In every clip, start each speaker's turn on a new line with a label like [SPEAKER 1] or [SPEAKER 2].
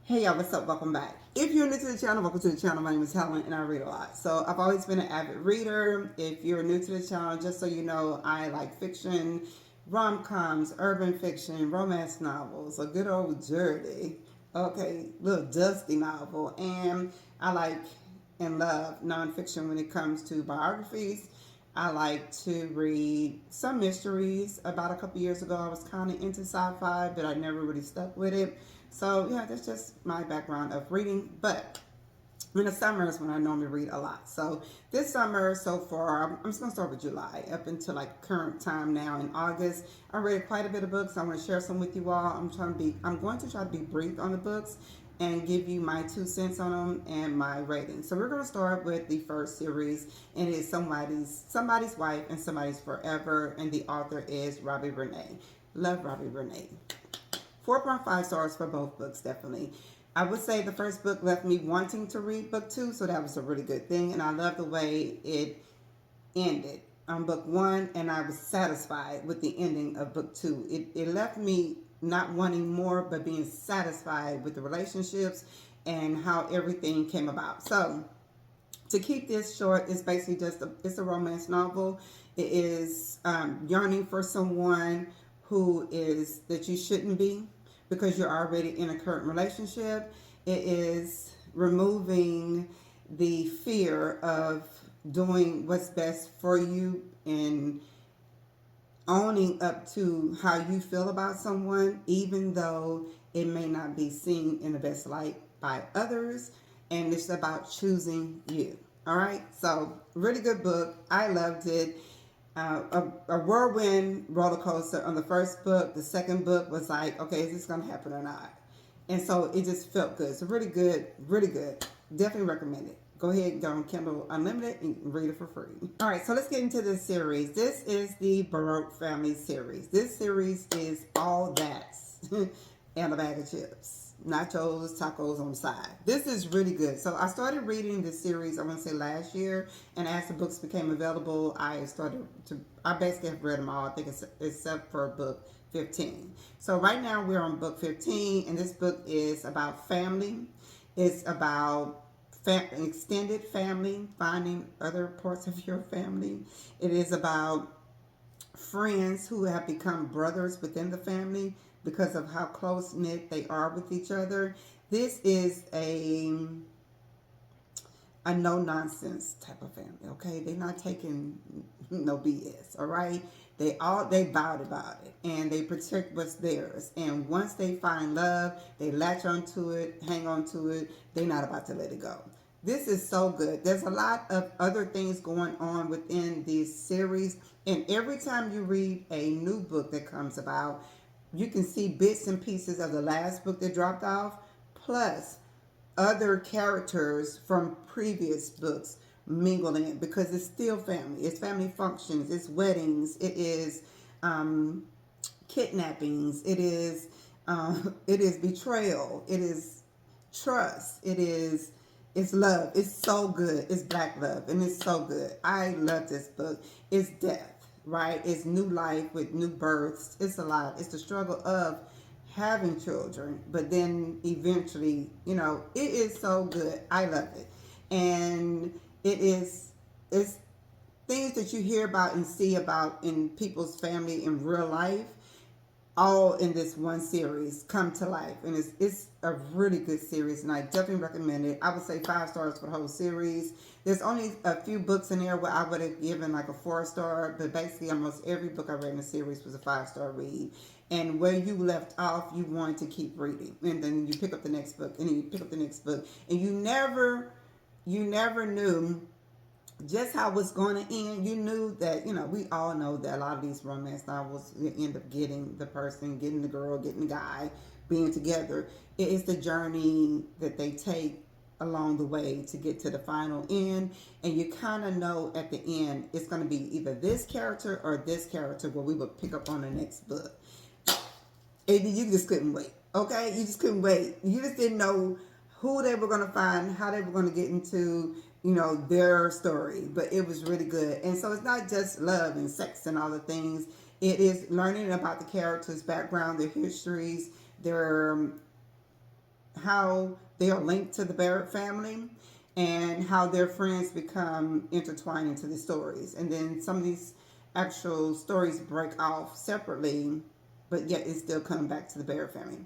[SPEAKER 1] Hey y'all, what's up? Welcome back. If you're new to the channel, welcome to the channel. My name is Helen and I read a lot. So I've always been an avid reader. If you're new to the channel, just so you know, I like fiction, rom-coms, urban fiction, romance novels, a good old dirty, little dusty novel. And I like and love nonfiction when it comes to biographies. I like to read some mysteries. About a couple years ago, I was kind of into sci-fi, but I never really stuck with it. So yeah, that's just my background of reading. But in the summer is when I normally read a lot. So this summer so far, I'm just gonna start with July up until like current time now in August. I read quite a bit of books. I want to share some with you all. I'm going to try to be brief on the books and give you my 2 cents on them and my rating. So we're gonna start with the first series, and it is somebody's wife and somebody's forever, and the author is Robbie Renee. Love Robbie Renee. 4.5 stars for both books, definitely. I would say the first book left me wanting to read book two, so that was a really good thing. And I love the way it ended on book one, and I was satisfied with the ending of book two. It left me not wanting more, but being satisfied with the relationships and how everything came about. So, to keep this short, it's basically it's a romance novel. It is yearning for someone who is that you shouldn't be because you're already in a current relationship. It is removing the fear of doing what's best for you and owning up to how you feel about someone, even though it may not be seen in the best light by others. And it's about choosing you. All right. So, really good book. I loved it. A whirlwind roller coaster on the first book. The second book was like, okay, is this going to happen or not? And so it just felt good. So, really good. Really good. Definitely recommend it. Go ahead and go on Kindle Unlimited and read it for free. All right, so let's get into this series. This is the Baroque family series. This series is all that and a bag of chips, nachos, tacos on the side. This is really good. So I started reading this series, I want to say last year, and as the books became available, I basically have read them all, I think except for book 15. So right now we're on book 15, and this book is about family. It's about extended family, finding other parts of your family. It is about friends who have become brothers within the family because of how close knit they are with each other. This is a no nonsense type of family. Okay, they're not taking no BS. All right, they vowed about it and they protect what's theirs. And once they find love, they latch onto it, hang on to it. They're not about to let it go. This is so good. There's a lot of other things going on within this series, and every time you read a new book that comes about, you can see bits and pieces of the last book that dropped off, plus other characters from previous books mingled in, because it's still family. It's family functions, it's weddings, it is kidnappings, it is betrayal, it is trust, it's love. It's so good. It's black love, and it's so good. I love this book. It's death, right? It's new life with new births. It's a lot. It's the struggle of having children, but then eventually, it is so good. I love it. And it's things that you hear about and see about in people's family in real life, all in this one series come to life, and it's a really good series, and I definitely recommend it. I would say 5 stars for the whole series. There's only a few books in there where I would have given like a 4 star, but basically almost every book I read in the series was a 5 star read. And where you left off, you wanted to keep reading, and then you pick up the next book, and then you pick up the next book, and you never knew just how it's going to end. You knew that, we all know that a lot of these romance novels, you end up getting the person, getting the girl, getting the guy, being together. It is the journey that they take along the way to get to the final end. And you kind of know at the end, it's going to be either this character or this character where we will pick up on the next book. And you just couldn't wait. Okay? You just couldn't wait. You just didn't know who they were going to find, how they were going to get into, their story. But it was really good. And so it's not just love and sex and all the things. It is learning about the characters' background, their histories, their how they are linked to the Barrett family and how their friends become intertwined into the stories. And then some of these actual stories break off separately, but yet it's still coming back to the Barrett family.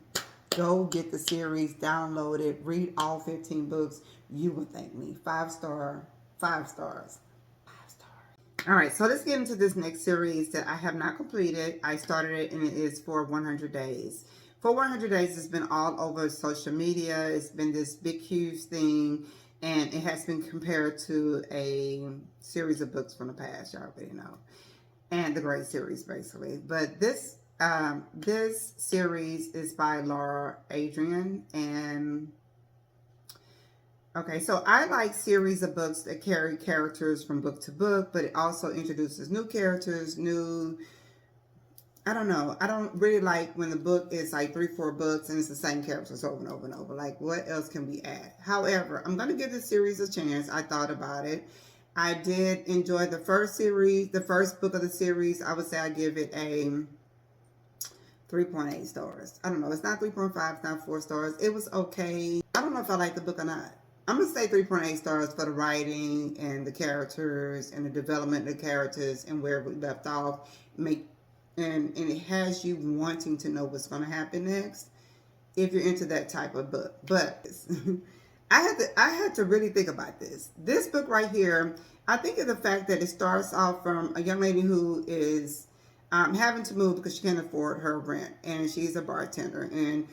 [SPEAKER 1] Go get the series, download it, read all 15 books. You will thank me. 5 star, 5 stars. 5 stars. All right, so let's get into this next series that I have not completed. I started it and it is for 100 days. For 100 days, it's been all over social media. It's been this big, huge thing, and it has been compared to a series of books from the past. Y'all already know, and the Great Series, basically. But this series is by Laura Adrian, and okay, so I like series of books that carry characters from book to book, but it also introduces new characters, I don't know. I don't really like when the book is like 3, 4 books and it's the same characters over and over and over. Like, what else can we add? However, I'm going to give this series a chance. I thought about it. I did enjoy the first series, the first book of the series. I would say I give it a 3.8 stars. I don't know. It's not 3.5. It's not 4 stars. It was okay. I don't know if I like the book or not. I'm going to say 3.8 stars for the writing and the characters and the development of the characters and where we left off. And it has you wanting to know what's going to happen next if you're into that type of book. But I had to really think about this. This book right here, I think of the fact that it starts off from a young lady who is having to move because she can't afford her rent, and she's a bartender. And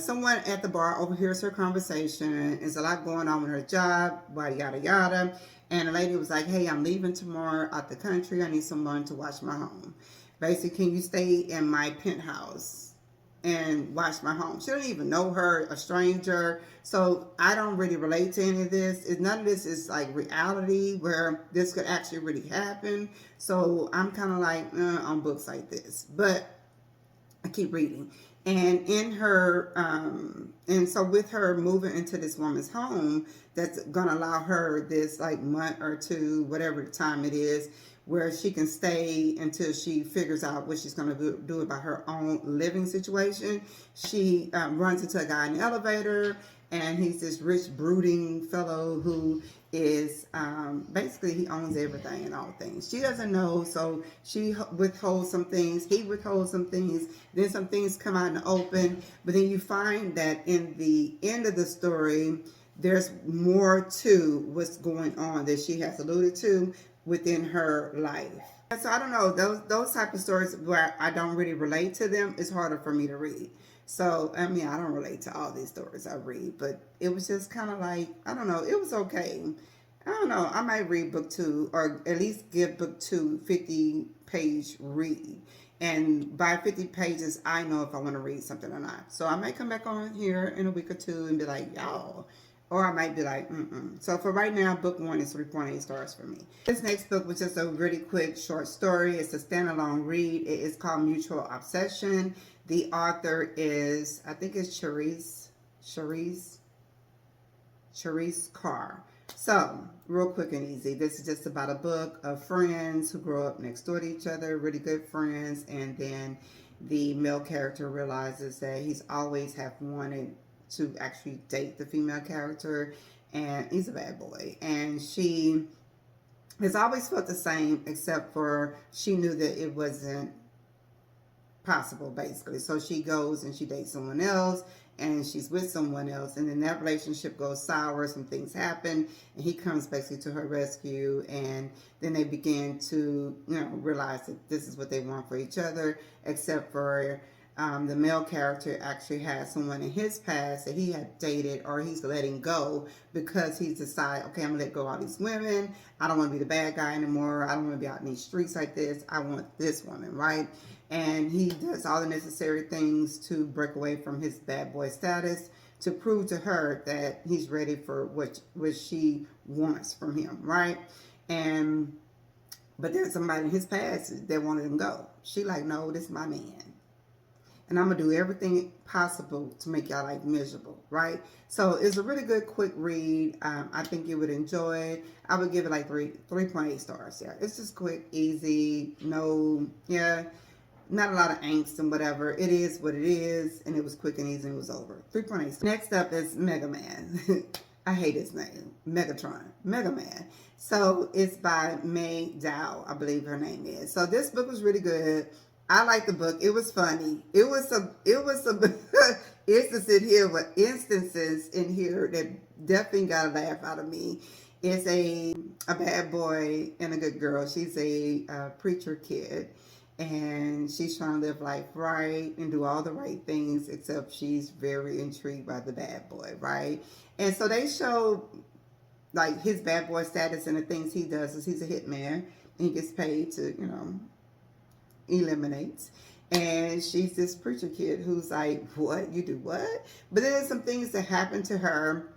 [SPEAKER 1] someone at the bar overhears her conversation. There's a lot going on with her job, yada yada. And the lady was like, "Hey, I'm leaving tomorrow out the country. I need someone to watch my home. Basically, can you stay in my penthouse and watch my home?" She don't even know her, a stranger. So I don't really relate to any of this. None of this is like reality where this could actually really happen. So I'm kind of like on books like this. But I keep reading. And in her, and so with her moving into this woman's home, that's going to allow her this like month or two, whatever time it is, where she can stay until she figures out what she's going to do about her own living situation. She runs into a guy in the elevator, and he's this rich, brooding fellow who is basically he owns everything and all things. She doesn't know, so she withholds some things. He withholds some things. Then some things come out in the open. But then you find that in the end of the story, there's more to what's going on that she has alluded to within her life. So I don't know, those type of stories where I don't really relate to them, it's harder for me to read. So I mean, I don't relate to all these stories I read, but it was just kind of like, I don't know, it was okay. I don't know, I might read book 2, or at least give book 2 50-page read. And by 50 pages, I know if I want to read something or not. So I might come back on here in a week or two and be like, y'all. Or I might be like, So for right now, book 1 is 3.8 stars for me. This next book was just a really quick short story. It's a standalone read. It is called Mutual Obsession. The author is, I think it's Cherise Carr. So, real quick and easy. This is just about a book of friends who grow up next door to each other, really good friends, and then the male character realizes that he's always have wanted to actually date the female character, and he's a bad boy. And she has always felt the same, except for she knew that it wasn't possible, basically. So she goes and she dates someone else, and she's with someone else, and then that relationship goes sour. Some things happen, and he comes basically to her rescue, and then they begin to, realize that this is what they want for each other, except for the male character actually has someone in his past that he had dated, or he's letting go because he's decided, okay, I'm gonna let go of all these women. I don't want to be the bad guy anymore. I don't want to be out in these streets like this. I want this woman, right? And he does all the necessary things to break away from his bad boy status to prove to her that he's ready for what she wants from him, right? But there's somebody in his past that wanted him go. She like, no, this is my man. And I'm going to do everything possible to make y'all like miserable, right? So it's a really good quick read. I think you would enjoy it. I would give it like 3.8 stars. Yeah, it's just quick, easy, not a lot of angst and whatever. It is what it is, and it was quick and easy and it was over. 3.8. Next up is Mega Man. I hate his name. Megatron. Mega Man. So it's by May Dow, I believe her name is. So this book was really good. I like the book. It was funny. It's to sit here with instances in here that definitely got a laugh out of me. It's a bad boy and a good girl. She's a preacher kid, and she's trying to live life right and do all the right things, except she's very intrigued by the bad boy, right? And so they show like his bad boy status, and the things he does is he's a hitman, and he gets paid to, eliminate. And she's this preacher kid who's like, what? You do what? But then there's some things that happen to her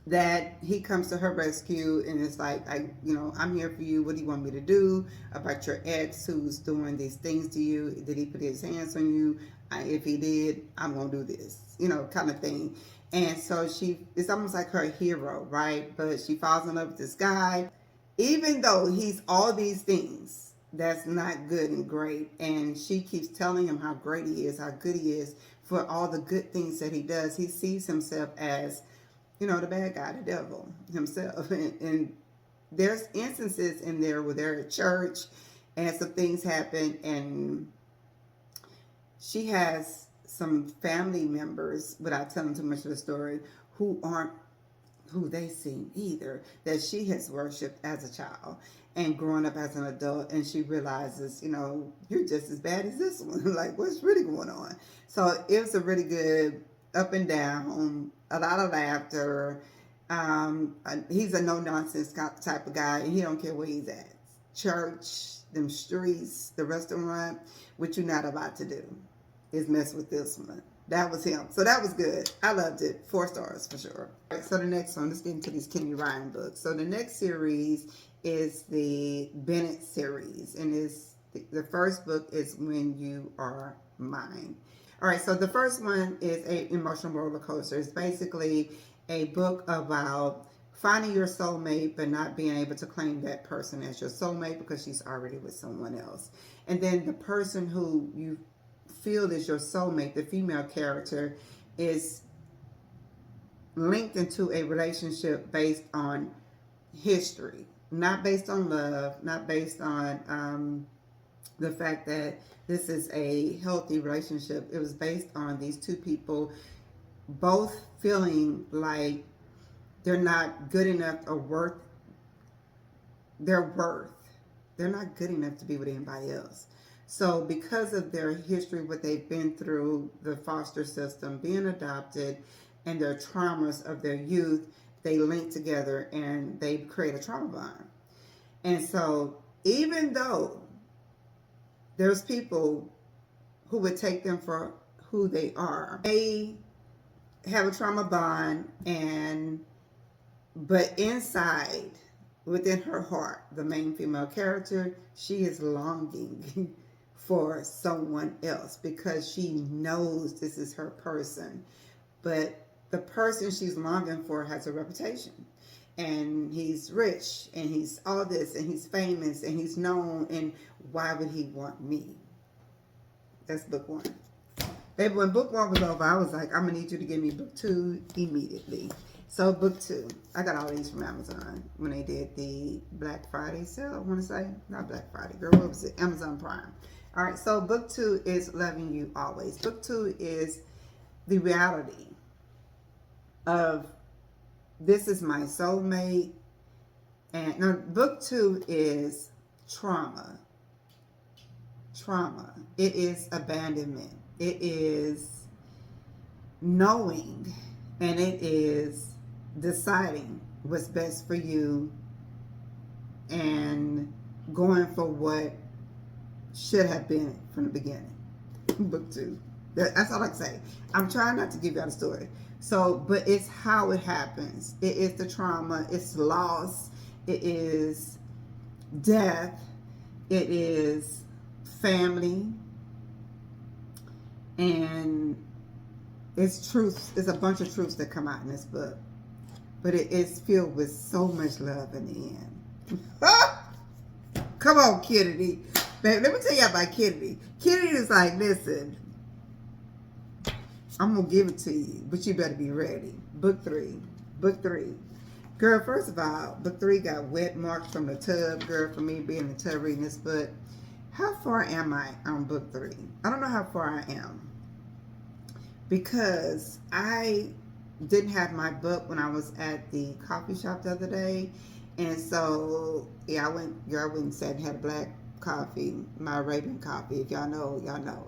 [SPEAKER 1] that he comes to her rescue, and it's like, I'm here for you. What do you want me to do about your ex who's doing these things to you? Did he put his hands on you? If he did, I'm going to do this, kind of thing. And so it's almost like her hero, right? But she falls in love with this guy, even though he's all these things that's not good and great. And she keeps telling him how great he is, how good he is for all the good things that he does. He sees himself as, the bad guy, the devil himself. And there's instances in there where they're at church and some things happen, and she has some family members, without telling too much of the story, who aren't who they seem either, that she has worshipped as a child and growing up as an adult, and she realizes, you're just as bad as this one. Like, what's really going on? So it was a really good up and down, a lot of laughter. He's a no-nonsense type of guy, and he don't care where he's at. Church, them streets, the restaurant, what you're not about to do is mess with this one. That was him. So that was good. I loved it. 4 stars for sure. All right, so the next one, let's get into these Kenny Ryan books. So the next series is the Bennett Series, and the first book is When You Are Mine. All right, so the first one is an emotional roller coaster. It's basically a book about finding your soulmate, but not being able to claim that person as your soulmate because she's already with someone else. And then the person who you feel is your soulmate, the female character, is linked into a relationship based on history, not based on love, not based on the fact that this is a healthy relationship. It was based on these two people both feeling like they're not good enough or worth their worth. They're not good enough to be with anybody else. So because of their history, what they've been through, the foster system, being adopted, and their traumas of their youth, they link together and they create a trauma bond. And so even though there's people who would take them for who they are, they have a trauma bond, but inside, within her heart, the main female character, she is longing for someone else because she knows this is her person. But the person she's longing for has a reputation, and he's rich, and he's all this, and he's famous, and he's known, and why would he want me? That's book 1. Baby, when book 1 was over, I was like, I'm gonna need you to give me book 2 immediately. So book 2, I got all these from Amazon when they did the Black Friday sale, I want to say. Not Black Friday, girl, what was it? Amazon Prime. All right, so book 2 is Loving You Always. Book 2 is the reality of this is my soulmate. And no, book 2 is trauma. Trauma. It is abandonment. It is knowing, and it is deciding what's best for you and going for what should have been from the beginning. Book 2. That's all I can say. I'm trying not to give you all the story. So, but it's how it happens. It is the trauma. It's loss. It is death. It is family. And it's truths. It's a bunch of truths that come out in this book. But it is filled with so much love in the end. Come on, Kennedy. Babe, let me tell you about Kennedy. Kennedy is like, listen, I'm going to give it to you, but you better be ready. Book 3. Book 3. Girl, first of all, book 3 got wet marks from the tub. Girl, for me being in the tub reading this book. How far am I on book 3? I don't know how far I am. Because I didn't have my book when I was at the coffee shop the other day. And so, yeah, I went and sat and had a black coffee, my Arabian coffee. If y'all know, y'all know.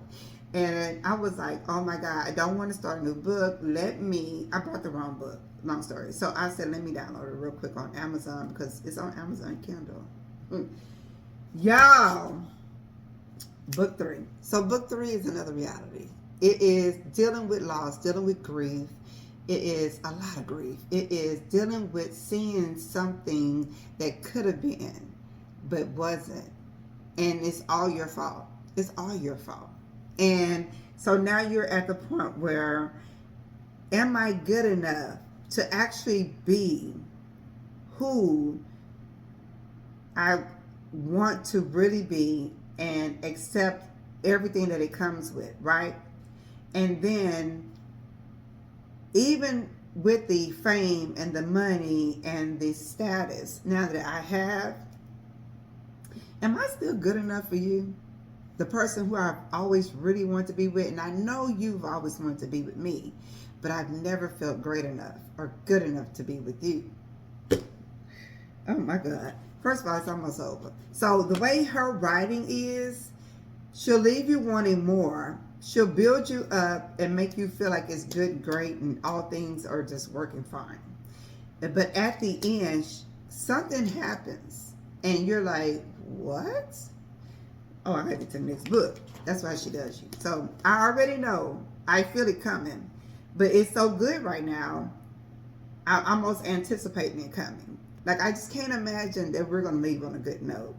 [SPEAKER 1] And I was like, oh my God, I don't want to start a new book. I bought the wrong book. Long story. So I said, let me download it real quick on Amazon because it's on Amazon Kindle. Y'all, book 3. So book 3 is another reality. It is dealing with loss, dealing with grief. It is a lot of grief. It is dealing with seeing something that could have been, but wasn't. And it's all your fault. It's all your fault. And so now you're at the point where, am I good enough to actually be who I want to really be and accept everything that it comes with, right? And then even with the fame and the money and the status now that I have, am I still good enough for you? The person who I've always really wanted to be with, and I know you've always wanted to be with me, but I've never felt great enough or good enough to be with you. Oh my God. First of all, it's almost over. So the way her writing is, she'll leave you wanting more. She'll build you up and make you feel like it's good and great and all things are just working fine. But at the end, something happens and you're like, what? Oh, I gotta get to the next book. That's why she does you. So I already know. I feel it coming. But it's so good right now. I'm almost anticipating it coming. Like, I just can't imagine that we're going to leave on a good note.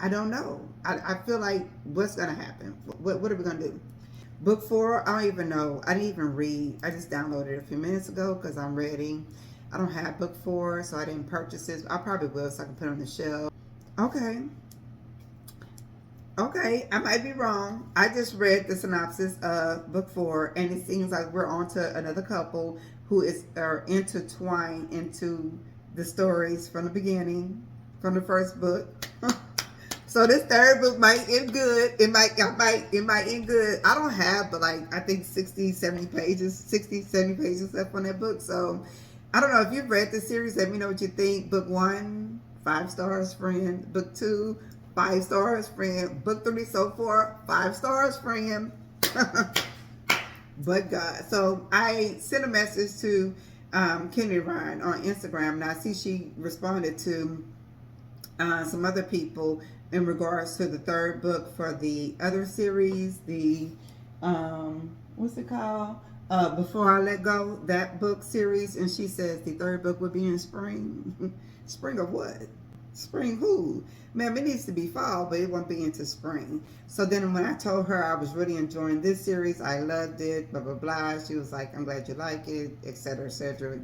[SPEAKER 1] I don't know. I feel like, what's going to happen? What are we going to do? Book 4, I don't even know. I didn't even read. I just downloaded it a few minutes ago because I'm ready. I don't have book 4, so I didn't purchase it. I probably will so I can put it on the shelf. Okay, I might be wrong. I just read the synopsis of book 4, and it seems like we're on to another couple who are intertwined into the stories from the beginning, from the first book. So this third book might end good. It might end good. I don't have, but like, I think 60, 70 pages left on that book. So I don't know if you've read this series. Let me know what you think. Book 1, 5 stars, friend. Book 2, 5 stars, friend. Book 3 so far, 5 stars, friend. But God. So I sent a message to Kennedy Ryan on Instagram, and I see she responded to some other people in regards to the third book for the other series, the what's it called? Before I Let Go, that book series. And she says the third book would be in spring. Spring of what? Spring who? Ma'am, it needs to be fall, but it won't be into spring. So then when I told her I was really enjoying this series, I loved it, blah, blah, blah. She was like, I'm glad you like it, etc.,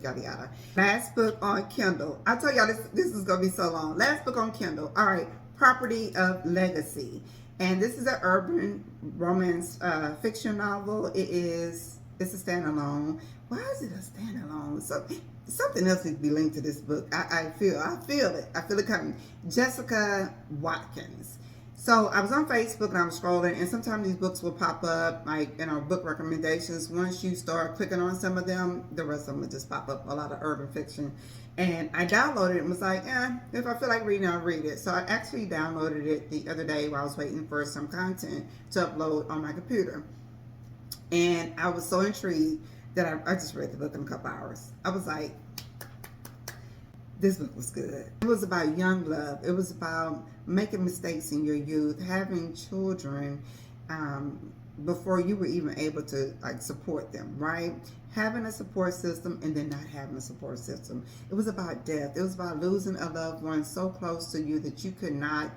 [SPEAKER 1] yada, yada. Last book on Kindle. I told y'all this is going to be so long. Last book on Kindle. All right. Property of Legacy. And this is an urban romance fiction novel. It's a standalone. Why is it a standalone? So something else needs to be linked to this book. I feel it. I feel it coming. Jessica Watkins. So I was on Facebook and I was scrolling, and sometimes these books will pop up, like in our book recommendations. Once you start clicking on some of them, the rest of them will just pop up. A lot of urban fiction. And I downloaded it and was like, if I feel like reading, I'll read it. So I actually downloaded it the other day while I was waiting for some content to upload on my computer. And I was so intrigued that I just read the book in a couple hours. I was like, this book was good. It was about young love. It was about making mistakes in your youth, having children before you were even able to like support them, right? Having a support system and then not having a support system. It was about death. It was about losing a loved one so close to you that you could not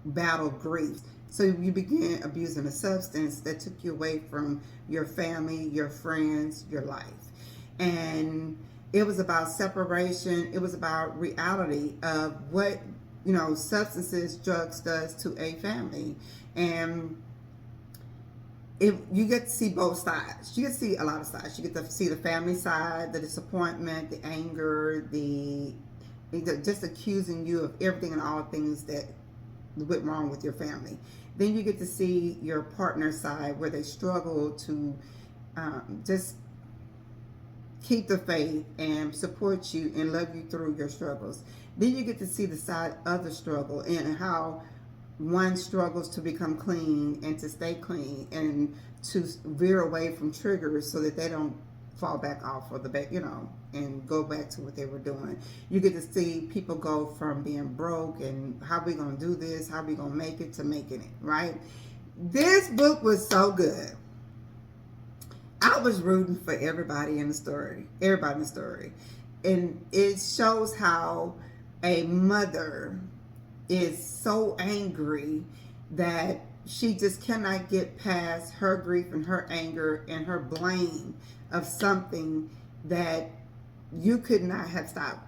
[SPEAKER 1] battle grief. So you began abusing a substance that took you away from your family, your friends, your life. And it was about separation. It was about reality of what substances, drugs does to a family. And if you get to see both sides, you get to see a lot of sides. You get to see the family side, the disappointment, the anger, the just accusing you of everything and all things that went wrong with your family. Then you get to see your partner side, where they struggle to just keep the faith and support you and love you through your struggles. Then you get to see the side of the struggle and how one struggles to become clean and to stay clean and to veer away from triggers so that they don't fall back off of the back, and go back to what they were doing. You get to see people go from being broke and how we gonna do this, how we gonna make it, to making it, right? This book was so good. I was rooting for everybody in the story. And it shows how a mother is so angry that she just cannot get past her grief and her anger and her blame of something that you could not have stopped,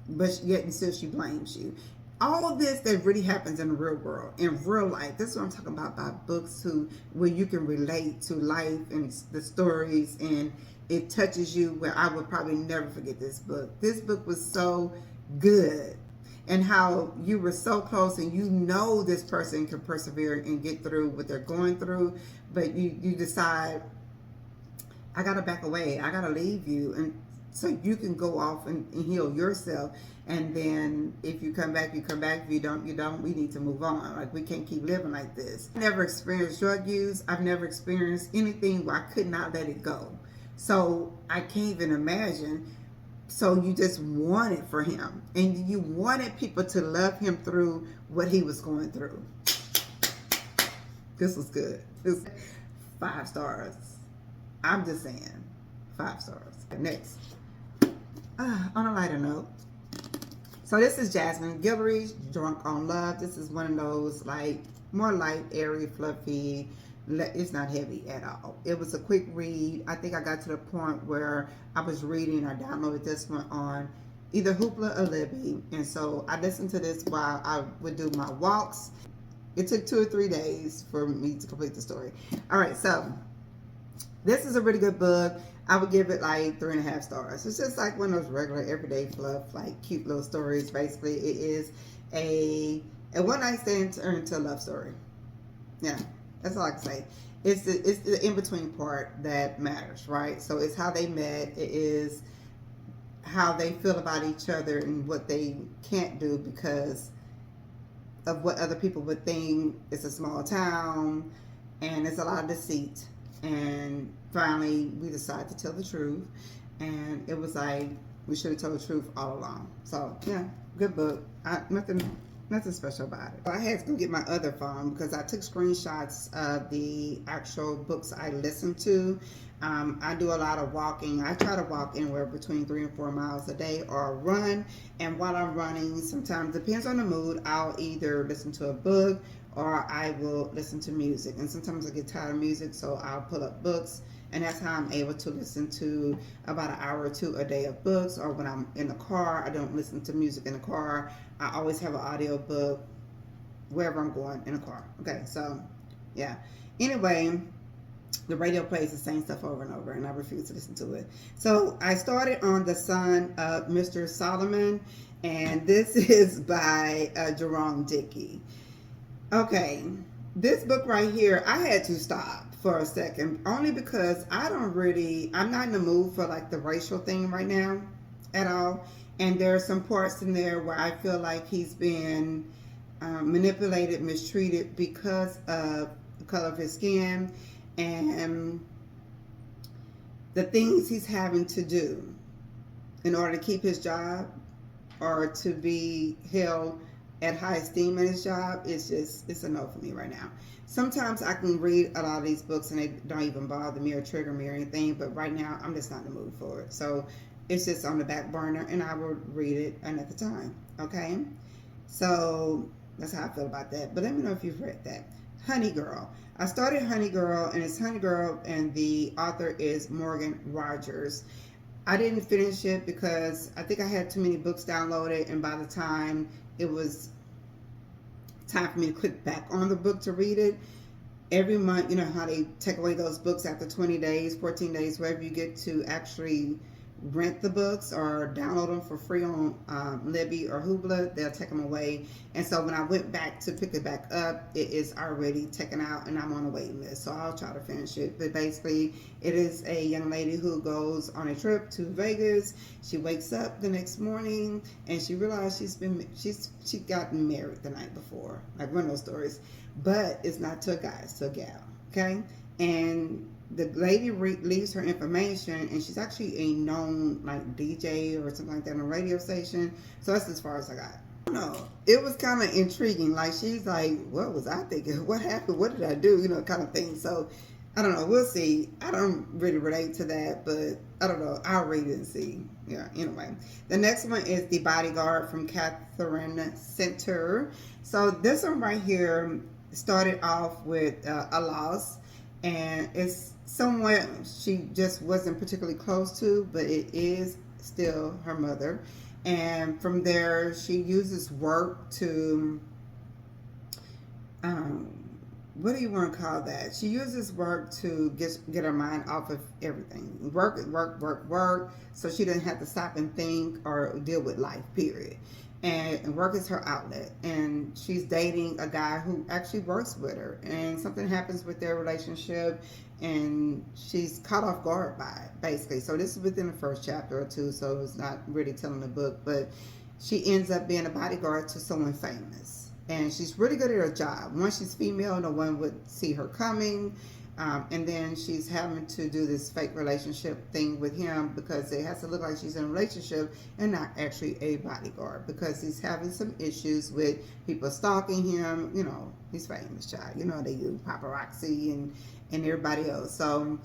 [SPEAKER 1] but yet and still she blames you. All this that really happens in the real world, in real life. This is what I'm talking about books where you can relate to life and the stories, and it touches you, where I would probably never forget this book. This book was so good. And how you were so close, and this person can persevere and get through what they're going through, but you decide, I gotta back away, I gotta leave you, and so you can go off and heal yourself. And then if you come back, you come back. If you don't, you don't. We need to move on. Like, we can't keep living like this. I've never experienced drug use. I've never experienced anything where I could not let it go. So I can't even imagine. So you just wanted for him, and you wanted people to love him through what he was going through. This was good. This 5 stars. I'm just saying, 5 stars. Next, on a lighter note. So this is Jasmine Guillory's Drunk on Love. This is one of those more light, airy, fluffy. It's not heavy at all. It was a quick read. I think I got to the point where I was reading. I downloaded this one on either Hoopla or Libby. And so I listened to this while I would do my walks. It took 2 or 3 days for me to complete the story. All right, so this is a really good book. I would give it 3.5 stars. It's just like one of those regular everyday fluff, cute little stories. Basically, it is a one night stand turned into a love story. Yeah. That's all I can say. It's the in-between part that matters, right? So it's how they met. It is how they feel about each other and what they can't do because of what other people would think. It's a small town, and it's a lot of deceit. And finally, we decided to tell the truth. And it was we should have told the truth all along. So, yeah, good book. Nothing special about it. I had to go get my other phone because I took screenshots of the actual books I listened to. I do a lot of walking. I try to walk anywhere between 3 and 4 miles a day or run. And while I'm running, sometimes, depends on the mood, I'll either listen to a book or I will listen to music. And sometimes I get tired of music, so I'll pull up books. And that's how I'm able to listen to about an hour or 2 a day of books. Or when I'm in the car, I don't listen to music in the car. I always have an audio book wherever I'm going in the car. Okay, so yeah. Anyway, the radio plays the same stuff over and over, and I refuse to listen to it. So I started on The Son of Mr. Solomon, and this is by Jerome Dickey. Okay, this book right here, I had to stop for a second, only because I'm not in the mood for the racial thing right now at all. And there are some parts in there where I feel like he's been manipulated, mistreated because of the color of his skin and the things he's having to do in order to keep his job or to be held at high esteem in his job. It's a no for me right now. Sometimes I can read a lot of these books and they don't even bother me or trigger me or anything, but right now I'm just not in the mood for it. So it's just on the back burner, and I will read it another time. Okay? So that's how I feel about that. But let me know if you've read that. Honey Girl. I started Honey Girl, and it's Honey Girl, and the author is Morgan Rogers. I didn't finish it because I think I had too many books downloaded, and by the time it was time for me to click back on the book to read it. Every month, you know how they take away those books after 20 days, 14 days, wherever you get to actually rent the books or download them for free on Libby or Hoopla, they'll take them away. And so when I went back to pick it back up, it is already taken out and I'm on a waiting list. So I'll try to finish it. But basically, it is a young lady who goes on a trip to Vegas. She wakes up the next morning and she realized she gotten married the night before. Like one of those stories. But it's not to a guy, it's to a gal. Okay? And the lady leaves her information, and she's actually a known like DJ or something like that on a radio station. So that's as far as I got. I don't know. It was kind of intriguing. Like she's like, "What was I thinking? What happened? What did I do?" You know, kind of thing. So I don't know. We'll see. I don't really relate to that, but I don't know. I'll read it and see. Yeah. Anyway, the next one is The Bodyguard from Catherine Center. So this one right here started off with a loss. And it's someone she just wasn't particularly close to, but it is still her mother. And from there, she uses work to, what do you want to call that? She uses work to get her mind off of everything. Work. So she doesn't have to stop and think or deal with life, period. And work is her outlet, and she's dating a guy who actually works with her, and something happens with their relationship and she's caught off guard by it, basically. So this is within the first chapter or two, so it's not really telling the book, but she ends up being a bodyguard to someone famous, and she's really good at her job. Once she's female, no one would see her coming. And then she's having to do this fake relationship thing with him because it has to look like she's in a relationship and not actually a bodyguard, because he's having some issues with people stalking him. You know, he's famous, child. You know, they do paparazzi and everybody else. So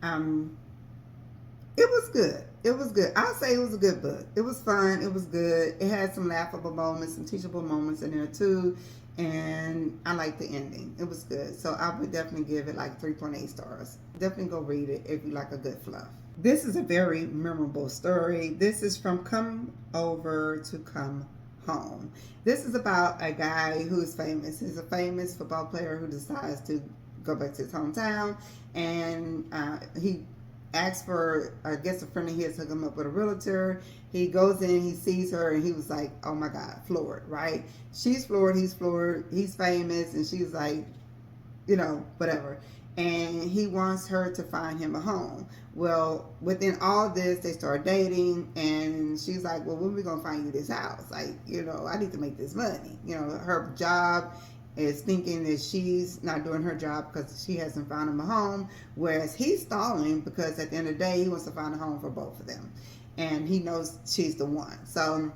[SPEAKER 1] it was good. It was good. I'll say it was a good book. It was fun. It was good. It had some laughable moments, some teachable moments in there too. And I liked the ending. It was good. So I would definitely give it like 3.8 stars. Definitely go read it if you like a good fluff. This is a very memorable story. This is from Come Over to Come Home. This is about a guy who's famous. He's a famous football player who decides to go back to his hometown. And he asks for, I guess a friend of his hook him up with a realtor. He goes in, he sees her, and he was like, oh my God, floored, right? She's floored, he's famous, and she's like, you know, whatever. And he wants her to find him a home. Well, within all this, they start dating, and she's like, well, when are we going to find you this house? Like, you know, I need to make this money. You know, her job is thinking that she's not doing her job because she hasn't found him a home, whereas he's stalling because at the end of the day, he wants to find a home for both of them. And he knows she's the one. So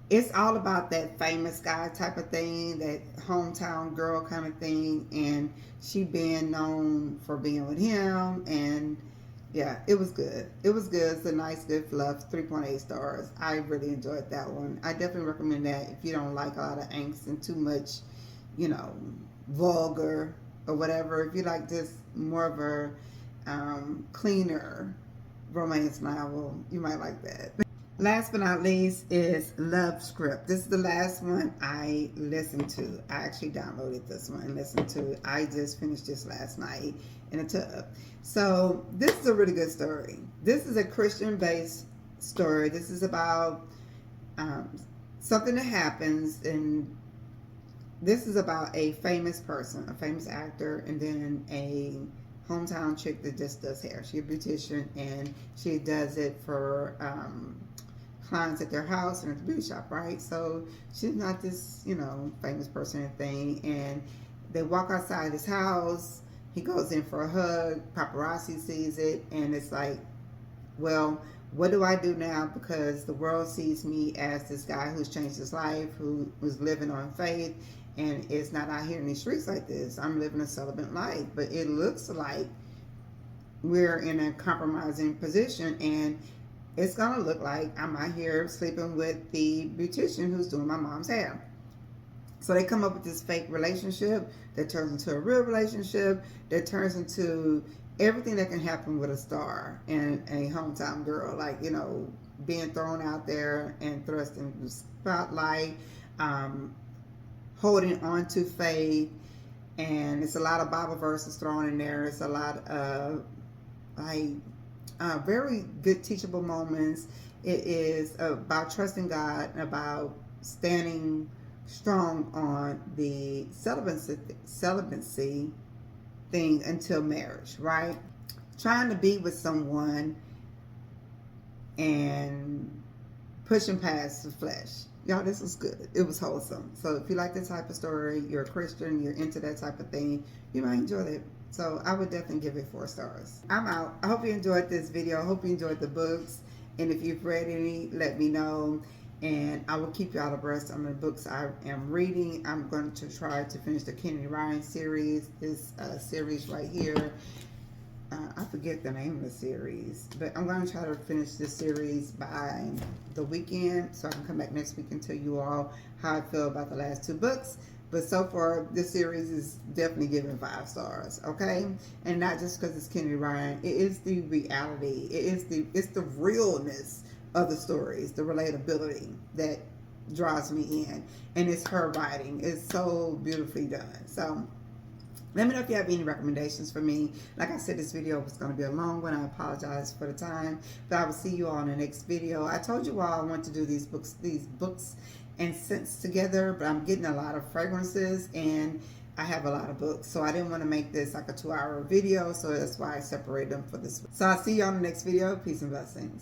[SPEAKER 1] it's all about that famous guy type of thing, that hometown girl kind of thing. And she being known for being with him. And yeah, it was good. It was good. It's a nice, good fluff. 3.8 stars. I really enjoyed that one. I definitely recommend that if you don't like a lot of angst and too much, you know, vulgar or whatever. If you like just more of a cleaner romance novel, you might like that. Last but not least is Love Script. This is the last one I listened to. I actually downloaded this one and listened to it. I just finished this last night in a tub. So this is a really good story. This is a Christian-based story. This is about something that happens, and this is about a famous person, a famous actor, and then a hometown chick that just does hair. She's a beautician, and she does it for clients at their house and at the beauty shop, right? So she's not this, you know, famous person or thing. And they walk outside his house. He goes in for a hug. Paparazzi sees it, and it's like, well, what do I do now? Because the world sees me as this guy who's changed his life, who was living on faith, and it's not out here in the streets like this. I'm living a celibate life, but it looks like we're in a compromising position, and it's gonna look like I'm out here sleeping with the beautician who's doing my mom's hair. So they come up with this fake relationship that turns into a real relationship, that turns into everything that can happen with a star and a hometown girl, like, you know, being thrown out there and thrust in the spotlight, holding on to faith. And it's a lot of Bible verses thrown in there. It's a lot of very good teachable moments. It is about trusting God and about standing strong on the celibacy thing until marriage, right? Trying to be with someone and pushing past the flesh. Y'all, this was good. It was wholesome. So if you like this type of story, you're a Christian, you're into that type of thing, you might enjoy it. So I would definitely give it 4 stars. I'm out. I hope you enjoyed this video. I hope you enjoyed the books. And if you've read any, let me know. And I will keep you all abreast on the books I am reading. I'm going to try to finish the Kenny Ryan series. This series right here. I forget the name of the series, but I'm going to try to finish this series by the weekend so I can come back next week and tell you all how I feel about the last 2 books. But so far, this series is definitely giving 5 stars, okay? And not just because it's Kenny Ryan. It is the reality. It's the realness of the stories, the relatability that draws me in. And it's her writing. It's so beautifully done. So let me know if you have any recommendations for me. Like I said, this video was going to be a long one. I apologize for the time, but I will see you all in the next video. I told you all I want to do these books and scents together, but I'm getting a lot of fragrances and I have a lot of books, so I didn't want to make this like a 2-hour video, so that's why I separated them for this. So I'll see you on the next video. Peace and blessings.